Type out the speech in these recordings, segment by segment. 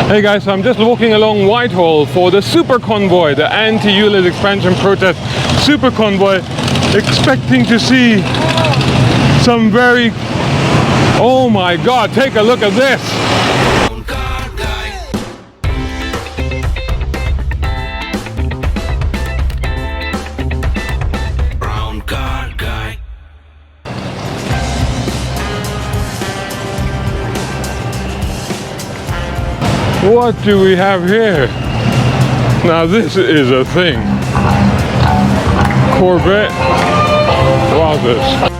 Hey guys, so I'm just walking along Whitehall for the super convoy, the Anti-ULEZ Expansion protest super convoy, expecting to see some very... Oh my God, take a look at this! What do we have here? Now this is a thing. Corvette. Wowzers.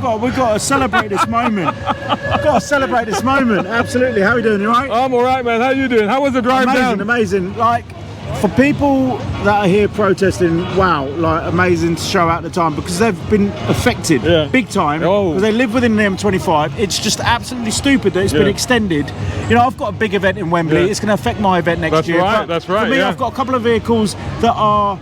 Oh, we've got to celebrate this moment. We've got to celebrate this moment. Absolutely. How are you doing? You all right? I'm alright, man. How you doing? How was the drive down? Amazing. Like, for people that are here protesting, wow, like amazing to show out the time because they've been affected big time. Because they live within the M25. It's just absolutely stupid that it's been extended. You know, I've got a big event in Wembley. It's going to affect my event next year. That's right. For me, I've got a couple of vehicles that are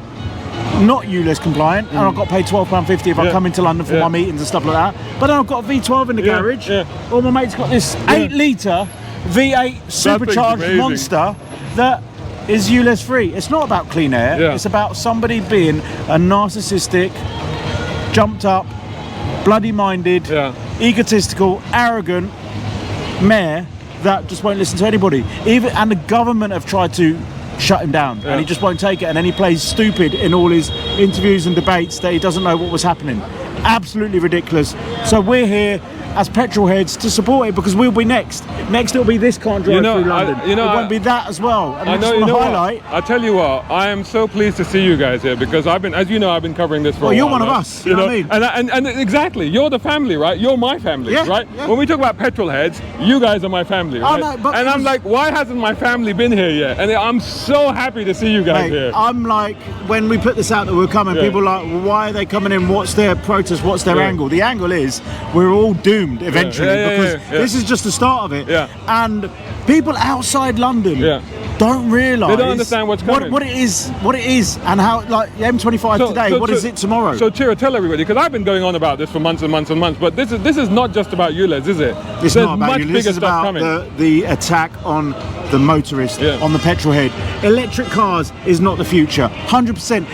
not ULEZ compliant, and I've got to pay £12.50 if I come into London for my meetings and stuff like that. But then I've got a V12 in the garage. All my mates got this 8-litre V8 supercharged monster that is ULEZ free. It's not about clean air. It's about somebody being a narcissistic, jumped up, bloody minded, egotistical, arrogant mayor that just won't listen to anybody. And the government have tried to shut him down, and he just won't take it, and then he plays stupid in all his interviews and debates that he doesn't know what was happening. Absolutely ridiculous. So we're here as petrol heads to support it because we'll be next. Next it'll be this can't drive through London. It won't be that as well. And I just want to highlight. I tell you what, I am so pleased to see you guys here because I've been, as you know, I've been covering this for a while. Well, you're one of us. You know what I mean? And exactly, you're the family, right? You're my family, right? Yeah. When we talk about petrol heads, you guys are my family, right? And I'm like, why hasn't my family been here yet? And I'm so happy to see you guys here. I'm like, when we put this out that we're coming, people are like, well, why are they coming in? What's their protest? What's their angle? The angle is we're all doomed eventually because this is just the start of it. And people outside London don't realise. They don't understand what's coming. What it is, and how, like, the M25 today, what is it tomorrow? So, Ciro, tell everybody, because I've been going on about this for months and months and months, but this is not just about ULEZ, is it? It's not about ULEZ. This is about the attack on the motorist, on the petrol head. Electric cars is not the future, 100%.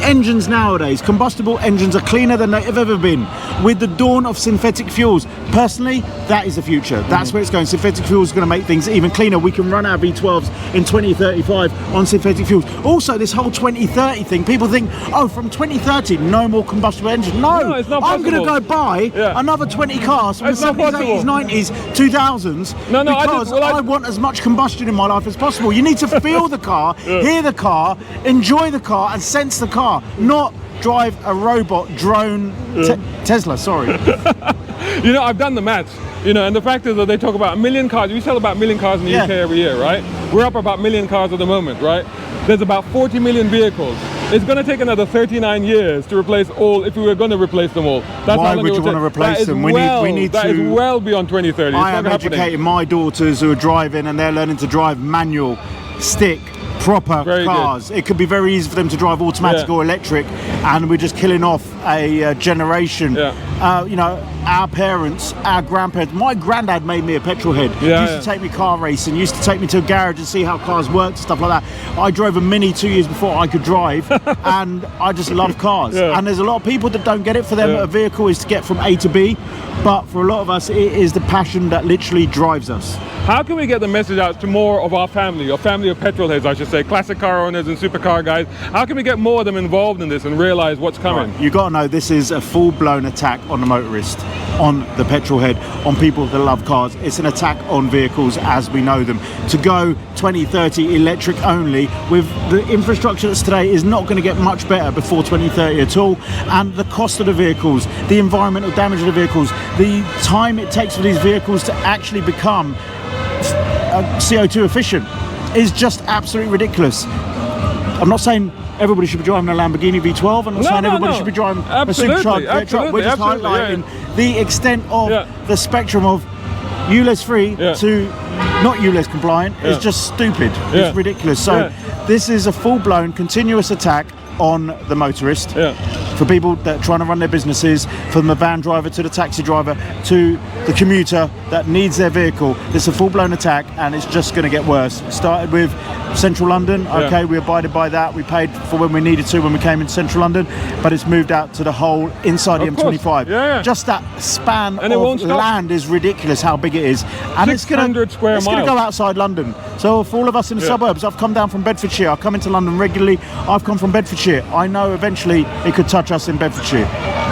engines nowadays, combustible engines are cleaner than they've ever been. With the dawn of synthetic fuels, personally, that is the future. That's where it's going. Synthetic fuels is going to make things even cleaner. We can run our V12s in 2035 on synthetic fuels. Also, this whole 2030 thing, people think, oh, from 2030, no more combustible engines. No, it's not I'm going to possible. go buy another 20 cars from It's the not 70s, possible. 80s, 90s, 2000s, because I want as much combustion in my life as possible. You need to feel the car, hear the car, enjoy the car, and sense the car, not drive a robot drone Tesla. Sorry. You know, I've done the maths. You know, and the fact is that they talk about 1 million cars. We sell about 1 million cars in the UK every year, right? We're up about 1 million cars at the moment, right? There's about 40 million vehicles. It's going to take another 39 years to replace all, if we were going to replace them all. That's Why how long would it you would want to take. replace them? We need That is to. well beyond 2030. It's I not am happening. educating my daughters who are driving, and they're learning to drive manual, stick, proper cars. It could be very easy for them to drive automatic or electric, and we're just killing off a generation. You know, our parents, our grandparents. My granddad made me a petrol head. Used to take me car racing. Used to take me to a garage and see how cars worked, stuff like that. I drove a Mini 2 years before I could drive, and I just love cars. And there's a lot of people that don't get it. For them, a vehicle is to get from A to B, but for a lot of us, it is the passion that literally drives us. How can we get the message out to more of our family of petrol heads, I should say, classic car owners and supercar guys? How can we get more of them involved in this and realize what's coming? Right. You got to know this is a full-blown attack on the motorist, on the petrol head, on people that love cars. It's an attack on vehicles as we know them. To go 2030 electric only with the infrastructure that's today is not going to get much better before 2030 at all. And the cost of the vehicles, the environmental damage of the vehicles, the time it takes for these vehicles to actually become CO2 efficient is just absolutely ridiculous. I'm not saying everybody should be driving a Lamborghini V12. I'm not saying everybody should be driving a supercharged petrol. We're just highlighting the extent of the spectrum of ULEZ free to not ULEZ compliant is just stupid. It's ridiculous. So this is a full-blown continuous attack on the motorist. For people that are trying to run their businesses, from the van driver to the taxi driver to the commuter that needs their vehicle. It's a full-blown attack, and it's just going to get worse. It started with Central London. Okay, we abided by that. We paid for when we needed to when we came into Central London, but it's moved out to the whole inside the M25. Just that span of land is ridiculous how big it is, and it's going to go outside London. So for all of us in the suburbs, I've come down from Bedfordshire. I come into London regularly. I've come from Bedfordshire. I know eventually it could touch us in Bedfordshire.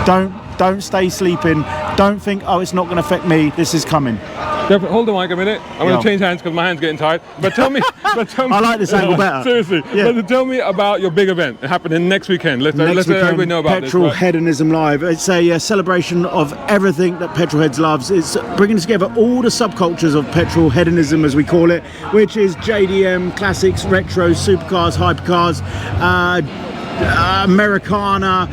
Don't stay sleeping. Don't think, oh, it's not going to affect me. This is coming. Hold the mic a minute. I'm going to change hands because my hand's getting tired. But tell me, I like this angle better. Seriously. But tell me about your big event happening next weekend. Let's let everybody know about this. Petrolheadonism Live. It's a celebration of everything that petrolheads loves. It's bringing together all the subcultures of petrolheadonism, as we call it, which is JDM, classics, retros, supercars, hypercars, Americana,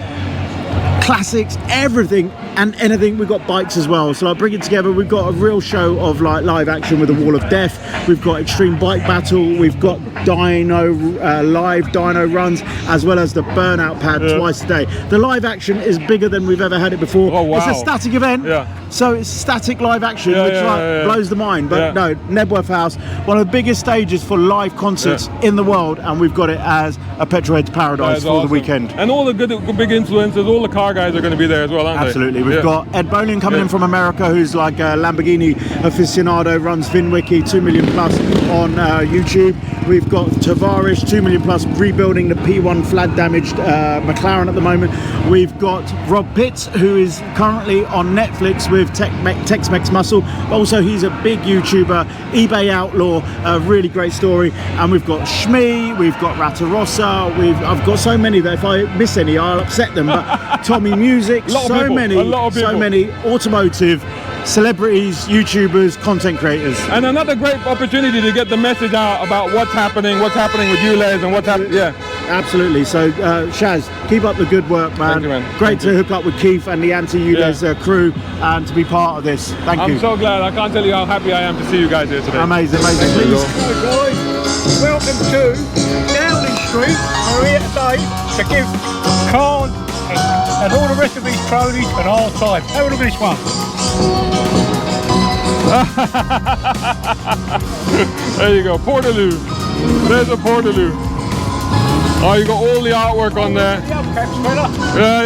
classics, everything and anything. We've got bikes as well, so like bring it together. We've got a real show of like live action with the Wall of Death. We've got extreme bike battle. We've got live dyno runs, as well as the burnout pad twice a day. The live action is bigger than we've ever had it before. It's a static event, so it's static live action, which blows the mind. But no, Nebworth House, one of the biggest stages for live concerts in the world, and we've got it as a petrolhead's paradise for the weekend. And all the good big influencers, all the car guys are going to be there as well, aren't they? Absolutely. We've got Ed Bowling coming in from America, who's like a Lamborghini aficionado, runs VinWiki, 2 million plus on YouTube. We've got Tavares, 2 million plus, rebuilding the P1 flat damaged McLaren at the moment. We've got Rob Pitts, who is currently on Netflix with Tex-Mex Muscle. Also, he's a big YouTuber, eBay Outlaw, a really great story. And we've got Shmee, we've got Ratarossa, I've got so many that if I miss any, I'll upset them. But Tommy Music, so many automotive celebrities, YouTubers, content creators. And another great opportunity to get the message out about what's happening with ULEZ and what's happening. Absolutely. So Shaz, keep up the good work, man. Thank you, man. Great to hook up with Keith and the Anti-ULEZ crew and to be part of this. Thank you. I'm so glad. I can't tell you how happy I am to see you guys here today. Amazing. Hello guys, welcome to Downing Street. We're here today to give cars and all the rest of these trolleys an hard time. Have a look at this one. There you go, Portaloo. There's a Portaloo. Oh, you got all the artwork on there. Yeah.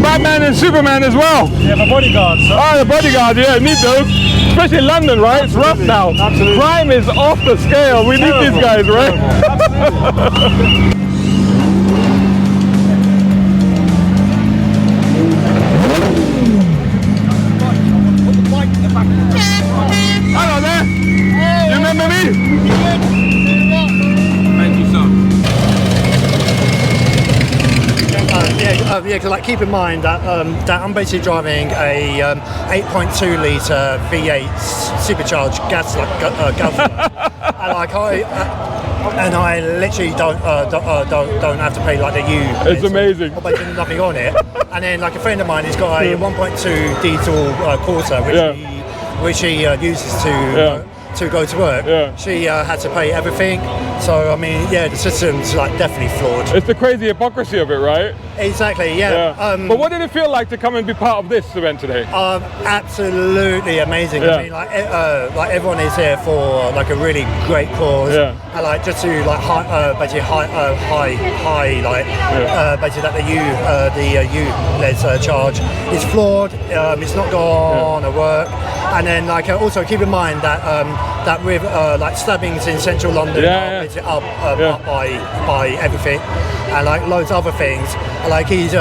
Batman and Superman as well. Yeah, my bodyguards. So. Oh, the bodyguard, yeah, need those. Especially in London, right? It's rough now. Absolutely. Crime is off the scale. We need these guys, right? Hello there. You remember me? Thank you, sir. Yeah, because like keep in mind that that I'm basically driving a 8.2 litre V8 supercharged gas guzzler, and I literally don't have to pay like the U. It's amazing. But there's nothing on it. And then like a friend of mine, he's got a 1.2 diesel Corsa, which he uses to go to work. Yeah. She had to pay everything. So I mean, yeah, the system's like definitely flawed. It's the crazy hypocrisy of it, right? Exactly, yeah. But what did it feel like to come and be part of this event today? Absolutely amazing. Yeah. I mean, like everyone is here for like a really great cause. Yeah. And like just to like basically basically that the ULEZ charge is flawed. It's not going to work. And then like also keep in mind that that with like stabbings in central London are basically up by everything, and like loads of other things. Like he's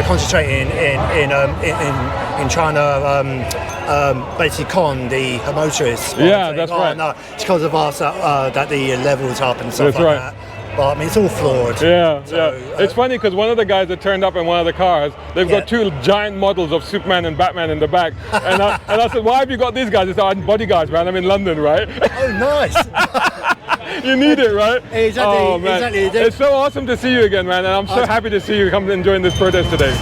concentrating in trying to basically con the motorists. Yeah, that's right. No, it's because of us that the level's up and stuff that's like right. that. But I mean, it's all flawed. Yeah, So, it's funny because one of the guys that turned up in one of the cars, they've got two giant models of Superman and Batman in the back. And I said, why have you got these guys? It's I'm bodyguards, man. I'm in London, right? Oh, nice. You need it, right? Exactly, oh, man. exactly. It's so awesome to see you again, man. And I'm so happy to see you come and join this protest today.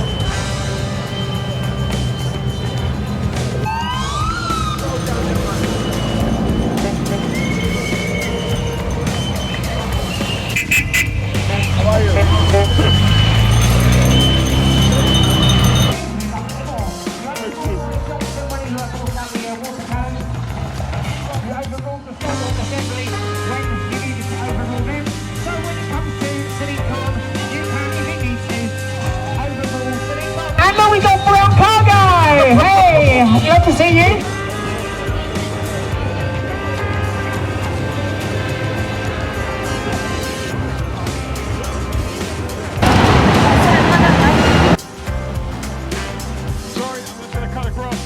And then we got Brown Cargo. Hey, love to see you. Sorry, I'm just going to cut across.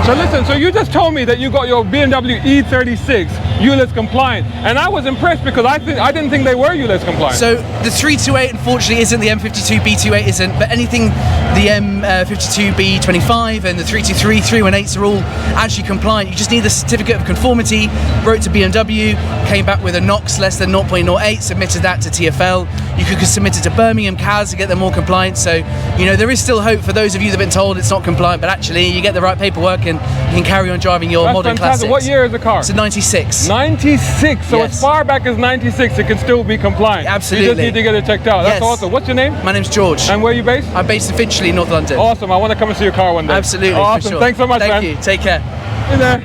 So listen, so you just told me that you got your BMW E36 ULEZ compliant, and I was impressed because I didn't think they were ULEZ compliant. So the 328 unfortunately isn't, the M52 B28 isn't, but anything the M52 B25 and the 323 318s are all actually compliant. You just need the certificate of conformity, wrote to BMW, came back with a NOx less than 0.08, submitted that to TfL. You could submit it to Birmingham CAS to get them more compliant. So, you know, there is still hope for those of you that have been told it's not compliant, but actually you get the right paperwork and you can carry on driving your modern classics. What year is the car? It's a 96. 96, so Yes. as far back as 96 it can still be compliant. Absolutely. You just need to get it checked out. That's Yes. awesome. What's your name? My name's George. And where are you based? I'm based in Finchley, North London. Awesome, I want to come and see your car one day. Absolutely, Awesome, for sure. thanks so much, man. Thank you, take care. Hey there.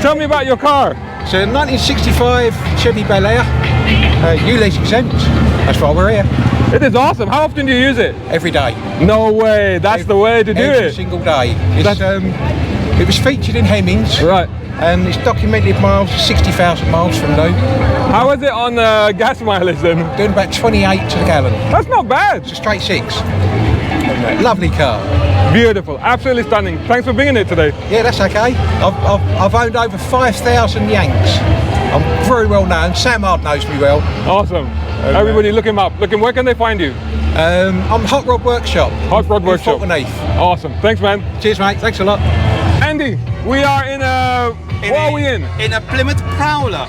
Tell me about your car. It's a 1965 Chevy Bel Air, ULEZ exempt. That's why we're here. It is awesome. How often do you use it? Every day. No way, that's the way to do Every it. single day. It was featured in Hemmings. Right. And it's documented miles, 60,000 miles from new. How is it on gas mileage then? Doing about 28 to the gallon. That's not bad. It's a straight 6. Lovely car. Beautiful, absolutely stunning. Thanks for bringing it today. Yeah, that's okay. I've owned over 5,000 Yanks. I'm very well known. Sam Hard knows me well. Awesome. Everybody look him up. Where can they find you? I'm Hot Rod Workshop. Hot Rod Workshop. Beneath. Awesome. Thanks, man. Cheers, mate. Thanks a lot. Andy, we are in a... What are we in? In a Plymouth Prowler.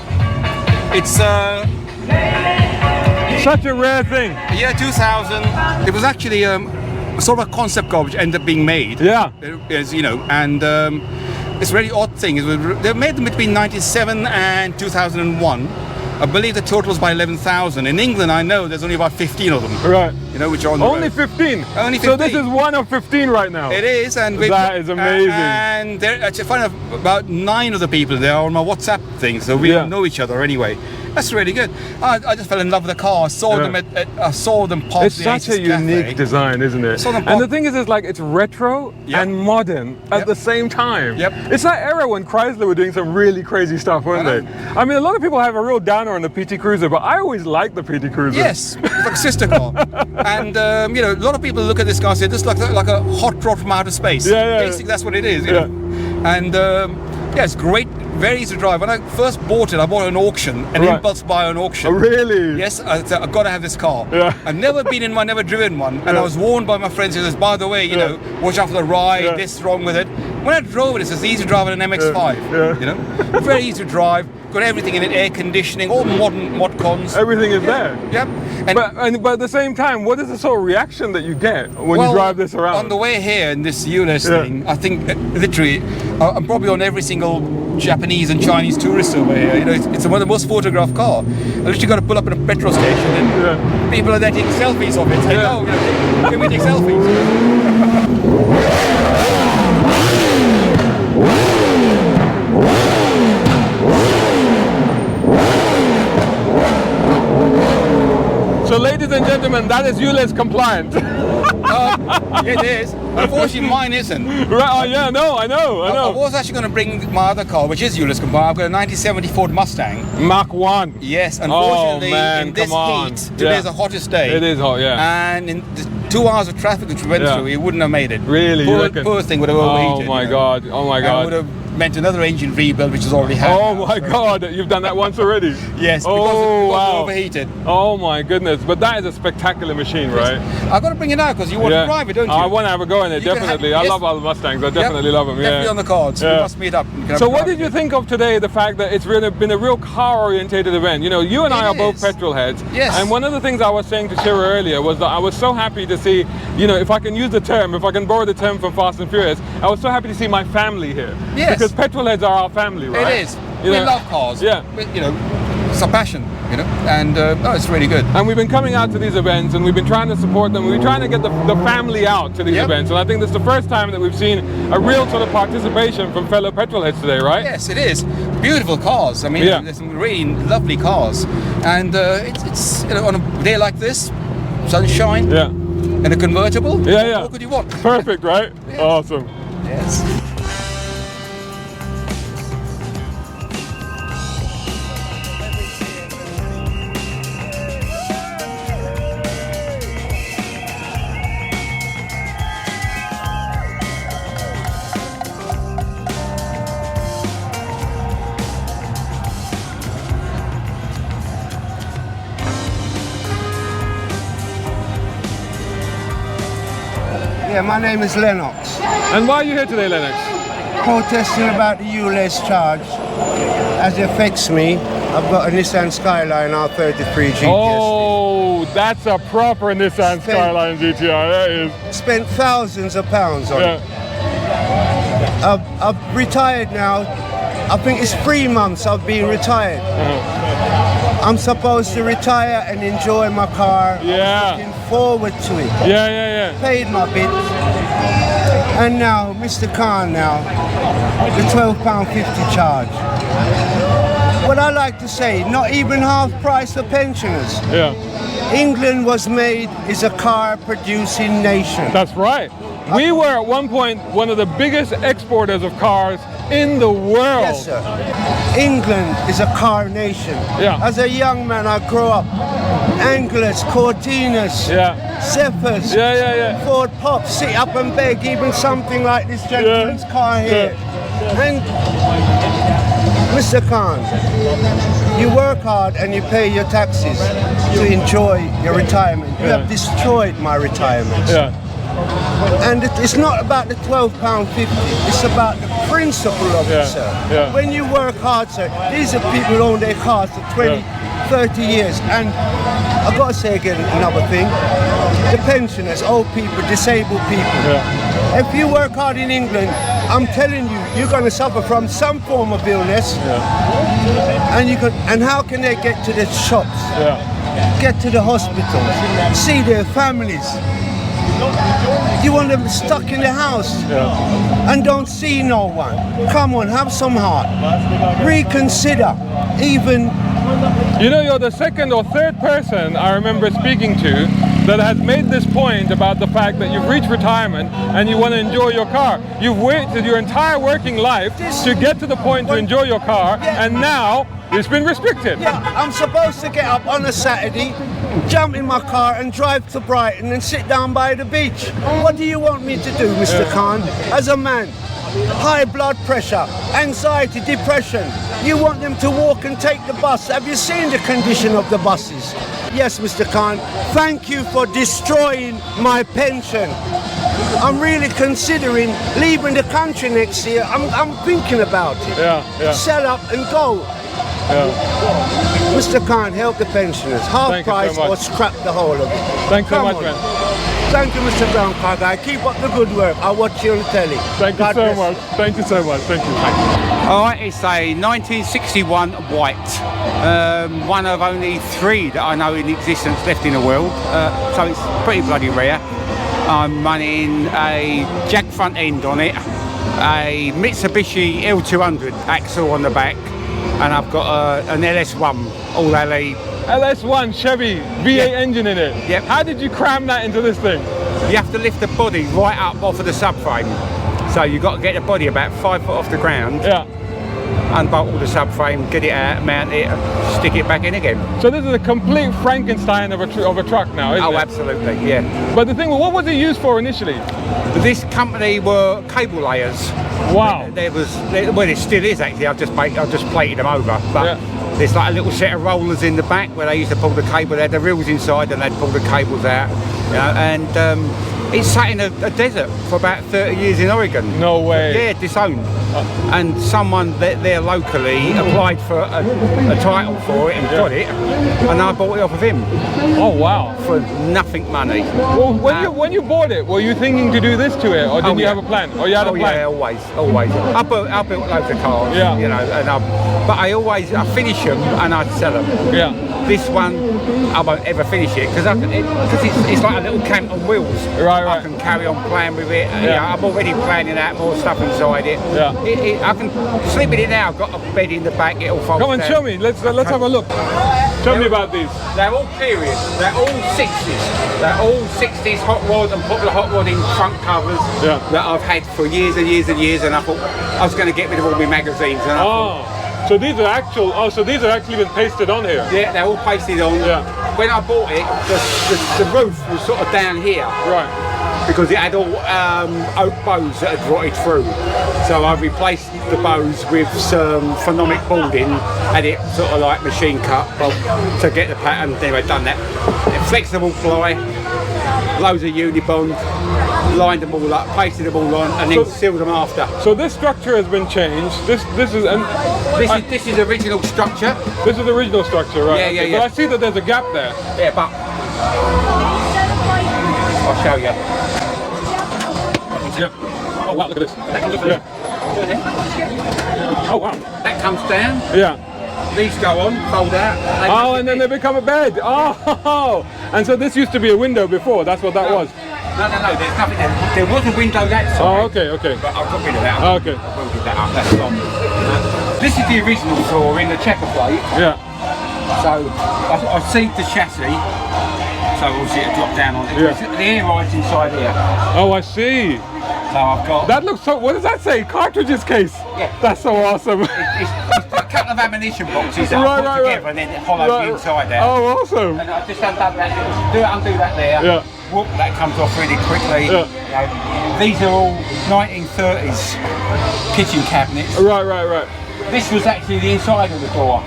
It's such a rare thing. Year 2000. It was actually sort of a concept car which ended up being made. Yeah. As you know, and it's a really odd thing. They made them between 97 and 2001. I believe the total was by 11,000. In England, I know there's only about 15 of them. Right. You know, which are on the Only road. 15? Only 15. So this is one of 15 right now? It is. And that is amazing. And there, actually, funny enough, about 9 of the people there are on my WhatsApp thing, so we don't know each other anyway. That's really good. I just fell in love with the car. I saw them I saw them past It's the such a Aces unique Cafe. design, isn't it? And the thing is, it's like it's retro and modern at the same time. It's that era when Chrysler were doing some really crazy stuff, weren't they? I mean, a lot of people have a real downer on the PT Cruiser, but I always liked the PT Cruiser. Yes, it's like a sister car. And you know, a lot of people look at this car and say, this is like a hot rod from outer space. Basically, that's what it is. You know? And yeah, it's great. Very easy to drive. When I first bought it, I bought it on auction, an impulse buy on auction. Oh, really? Yes, I've got to have this car. I've never been in one, never driven one, and I was warned by my friends who says, by the way, you know, watch out for the ride, this is wrong with it. When I drove it, it's as easy to drive as an MX-5, you know? Very easy to drive, got everything in it, air conditioning, all modern mod cons. Everything is there. Yep. But at the same time, what is the sort of reaction that you get when you drive this around? On the way here in this ULEZ thing, I think literally, I'm probably on every single Japanese and Chinese tourist over here. You know, it's one of the most photographed car. I literally got to pull up at a petrol station and people are there taking selfies of it. Saying, oh, you know, can we take selfies? So ladies and gentlemen, that is ULEZ compliant. It is. Unfortunately, mine isn't. Right? Yeah, no, I know. I was actually going to bring my other car, which is ULEZ compliant. I've got a 1970 Ford Mustang. Mach 1. Yes, unfortunately, in this heat, today's the hottest day. It is hot, And in the 2 hours of traffic which we went through, it wouldn't have made it. Really? Poor thing would have overheated. Oh my God! Oh my God! And would have meant another engine rebuild, which has already happened. Oh my God! You've done that once already? Yes. Oh because wow! It overheated. Oh my goodness! But that is a spectacular machine, right? I've got to bring it out because you want to drive it, don't you? I want to have a go in it. Definitely. I love all the Mustangs. I definitely love them. Definitely on the cards. We must meet up. So what did you think of today? The fact that it's really been a real car-orientated event. You know, you and I are both petrol heads. Yes. And one of the things I was saying to Ciro earlier was that I was so happy to see, you know, if I can use the term, if I can borrow the term from Fast and Furious, I was so happy to see my family here. Yes. Because petrol heads are our family, right? It is. We love cars. Yeah. You know, it's a passion, you know, and it's really good. And we've been coming out to these events and we've been trying to support them. We've been trying to get the family out to these events. And I think this is the first time that we've seen a real sort of participation from fellow petrol heads today, right? Yes, it is. Beautiful cars. I mean, there's some really lovely cars. And it's you know, on a day like this, sunshine, and a convertible, what could you want? Perfect, right? Awesome. Yes. Yeah, my name is Lennox. And why are you here today, Lennox? Protesting about the ULEZ charge. As it affects me, I've got a Nissan Skyline R33 GTS. Oh, Oh, that's a proper Nissan Skyline GTI. That is. Spent thousands of pounds on it. I've retired now. I think it's 3 months I've been retired. I'm supposed to retire and enjoy my car. Yeah. I'm looking forward to it. Yeah. Paid my bit. And now, Mr. Khan now, the £12.50 charge. What I like to say, not even half price for pensioners. Yeah. England is a car producing nation. That's right. We were at one point one of the biggest exporters of cars in the world. Yes, sir. England is a car nation. Yeah. As a young man, I grew up Anglers, Cortinas, Zephyrs, Ford Pop, sit up and beg, even something like this gentleman's car here. And Mr. Khan, you work hard and you pay your taxes to enjoy your retirement. You have destroyed my retirement. And it's not about the £12.50, it's about the principle of it, sir. When you work hard, sir, these are people who own their cars for 20, 30 years. And I've got to say again another thing, the pensioners, old people, disabled people. If you work hard in England, I'm telling you, you're going to suffer from some form of illness. And how can they get to the shops, get to the hospitals, see their families? You want them stuck in the house and don't see no one. Come on, have some heart. Reconsider. Even... You know, you're the second or third person I remember speaking to that has made this point about the fact that you've reached retirement and you want to enjoy your car. You've waited your entire working life to get to the point to enjoy your car, and now it's been restricted. I'm supposed to get up on a Saturday, jump in my car and drive to Brighton and sit down by the beach. What do you want me to do, Mr. Khan? As a man, high blood pressure, anxiety, depression. You want them to walk and take the bus. Have you seen the condition of the buses? Yes, Mr. Khan, thank you for destroying my pension. I'm really considering leaving the country next year. I'm thinking about it. Sell up and go. Mr. Khan, help the pensioners. Half price or scrap the whole of it. Thanks so much, man. Thank you, Mr. Brown Car Guy. Keep up the good work. I'll watch you on the telly. Thank you so much. Thank you so much. Thank you. All right, it's a 1961 white. One of only 3 that I know in existence left in the world. So it's pretty bloody rare. I'm running a jack front end on it, a Mitsubishi L200 axle on the back, and I've got an LS1 all LE. LS1 Chevy V8 engine in it. Yep. How did you cram that into this thing? You have to lift the body right up off of the subframe. So you've got to get the body about 5 foot off the ground. Unbolt all the subframe, get it out, mount it, stick it back in again. So this is a complete Frankenstein of a truck now, isn't it? Oh, absolutely, yeah. But the thing, what was it used for initially? This company were cable layers. Wow. Well, it still is actually. I've just plated them over. But there's like a little set of rollers in the back where they used to pull the cable. They had the reels inside and they'd pull the cables out. You know, and it sat in a desert for about 30 years in Oregon. No way. Yeah, disowned. And someone there locally applied for a title for it and got it, and I bought it off of him. Oh wow! For nothing money. Well, when you bought it, were you thinking to do this to it, or did you have a plan? Or you had a plan? Yeah, always. I built loads of cars. Yeah. You know, and but I finish them and I sell them. Yeah. This one, I won't ever finish it because it's like a little camp on wheels. Right. I can carry on playing with it. You know, I'm already planning out more stuff inside it. Yeah. I can sleep in it now. I've got a bed in the back. It'll fold Come on, down. show me. Let's have a look. Tell me about these. They're all period. They're all 60s. They're all 60s hot rod and popular hot rod in front covers that I've had for years and years and years. And I thought I was going to get rid of all my magazines. And so these are actual. Oh, so these are actually been pasted on here. Yeah, they're all pasted on. Yeah. When I bought it, the roof was sort of down here. Right. Because it had all oak bows that had rotted through. So I replaced the bows with some phonomic boarding, had it sort of like machine cut to get the pattern. Anyway, done that. Flexible ply, loads of Unibond, lined them all up, pasted them all on, and then sealed them after. So this structure has been changed. This is original structure. This is the original structure, right? Yeah. But I see that there's a gap there. Yeah, but I'll show you. Yeah. Oh wow, look at this. Yeah. Oh wow. That comes down. Yeah. These go on, fold out. Oh, and then they become a bed. Oh, and so this used to be a window before. That's what that was. No, there's nothing there. There was a window that side. Oh, okay. But I've got rid of that. Okay. I will get that up, that's gone. This is the original saw in the checker plate. Yeah. So I seat the chassis, so obviously it dropped down on it. Yeah. The air ride's inside here. Oh, I see. So I've got... That looks so... What does that say? Cartridges case? Yeah. That's so awesome. It's a couple of ammunition boxes that I put together and then it hollowed the inside out. Oh, awesome. And I just undone that. Undo that there. Yeah. Whoop, that comes off really quickly. Yeah. You know, these are all 1930s kitchen cabinets. Right. This was actually the inside of the door.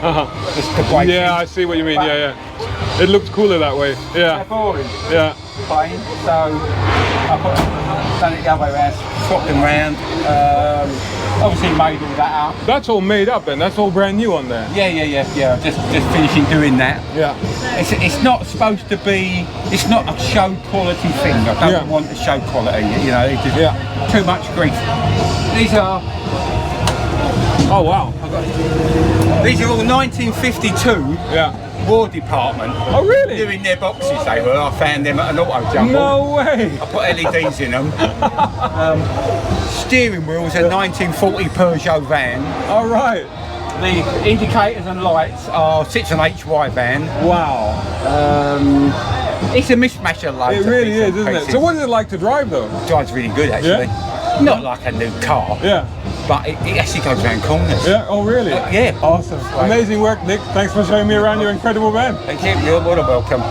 Just the break Yeah, in. I see what you mean. Yeah. It looks cooler that way. Yeah. They're boring. Yeah. Plain. So I done it the other way around, swapped them round. Obviously made all that up. That's all made up then. That's all brand new on there. Yeah. Just finishing doing that. Yeah. It's not supposed to be. It's not a show quality thing. I don't want the show quality. You know, it's just too much grief. These are. Oh wow. These are all 1952. Yeah. War Department. Oh really? Doing their boxes. They were. I found them at an auto jumble. No way. I put LEDs in them. Steering wheels a 1940 Peugeot van. All right. The indicators and lights are 6 and HY van. Wow. It's a mishmash of loads. It really is, isn't it? So what is it like to drive though? It drives really good actually. Yeah? Not like a new car. Yeah. But it actually goes around corners. Yeah. Oh really? Yeah. Awesome. Amazing work, Nick. Thanks for showing me around your incredible van. Thank you. You're more than welcome.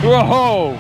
Whoa.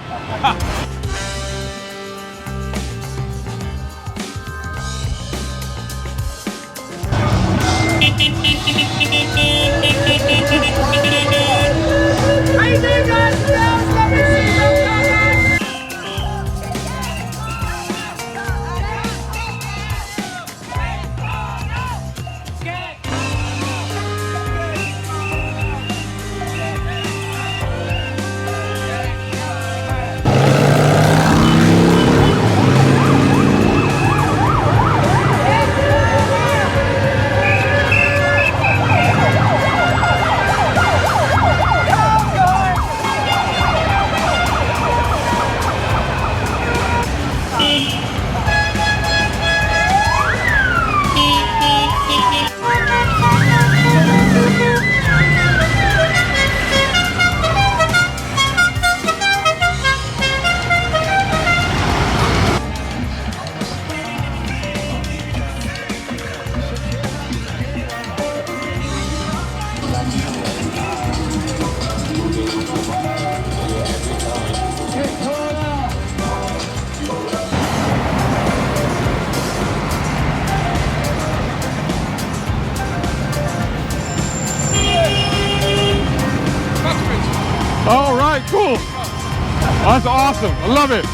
All right, cool. That's awesome. I love it.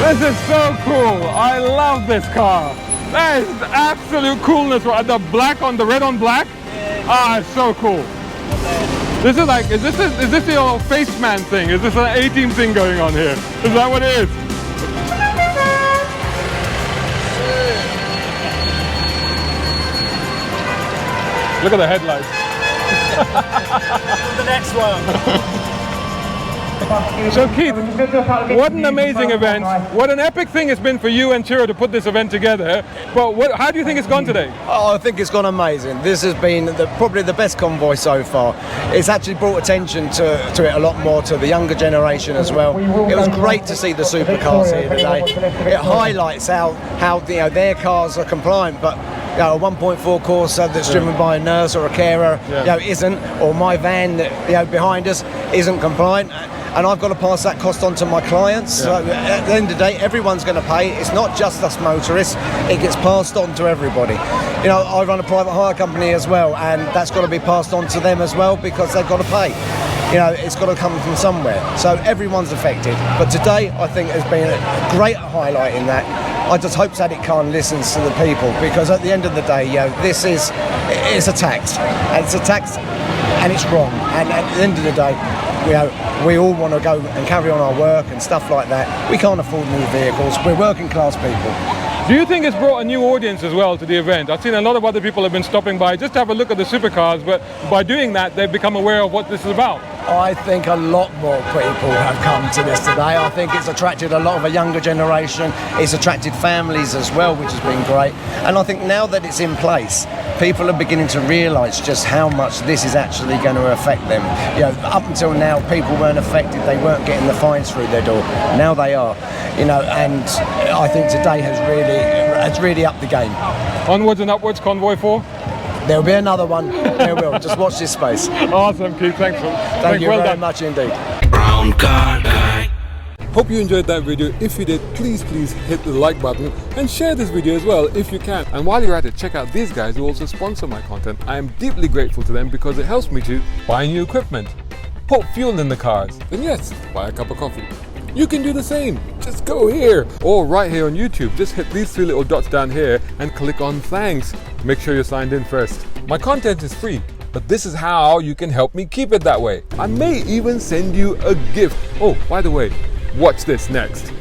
This is so cool. I love this car. That is absolute coolness. The black on the red on black. Ah, it's so cool. This is like, is this the old face man thing? Is this an A-team thing going on here? Is that what it is? Look at the headlights. The next one. So Keith, what an amazing event. What an epic thing it's been for you and Ciro to put this event together. But how do you think it's gone today? Oh, I think it's gone amazing. This has been probably the best convoy so far. It's actually brought attention to it a lot more to the younger generation as well. It was great to see the supercars here today. It highlights how their cars are compliant, but a 1.4 Corsa that's driven by a nurse or a carer isn't, or my van that behind us isn't compliant, and I've got to pass that cost on to my clients. So at the end of the day, everyone's going to pay. It's not just us motorists, it gets passed on to everybody. I run a private hire company as well, and that's got to be passed on to them as well, because they've got to pay. It's got to come from somewhere, so everyone's affected. But today I think has been a great highlight in that. I just hope Sadiq Khan listens to the people, because at the end of the day, it's a tax, and it's a tax, and it's wrong. And at the end of the day, we all want to go and carry on our work and stuff like that. We can't afford new vehicles. We're working class people. Do you think it's brought a new audience as well to the event? I've seen a lot of other people have been stopping by just to have a look at the supercars, but by doing that, they've become aware of what this is about. I think a lot more people have come to this today. I think it's attracted a lot of a younger generation. It's attracted families as well, which has been great. And I think now that it's in place, people are beginning to realise just how much this is actually going to affect them. Up until now, people weren't affected. They weren't getting the fines through their door. Now they are. And I think today has really upped the game. Onwards and upwards, Convoy 4? There'll be another one. There will. Just watch this space. Awesome, Keith. Thanks. Thank you very much indeed. Brown car guy. Hope you enjoyed that video. If you did, please hit the like button and share this video as well if you can. And while you're at it, check out these guys who also sponsor my content. I am deeply grateful to them because it helps me to buy new equipment, put fuel in the cars, and yes, buy a cup of coffee. You can do the same. Just go here or right here on YouTube. Just hit these three little dots down here and click on thanks. Make sure you're signed in first. My content is free, but this is how you can help me keep it that way. I may even send you a gift. Oh, by the way, watch this next.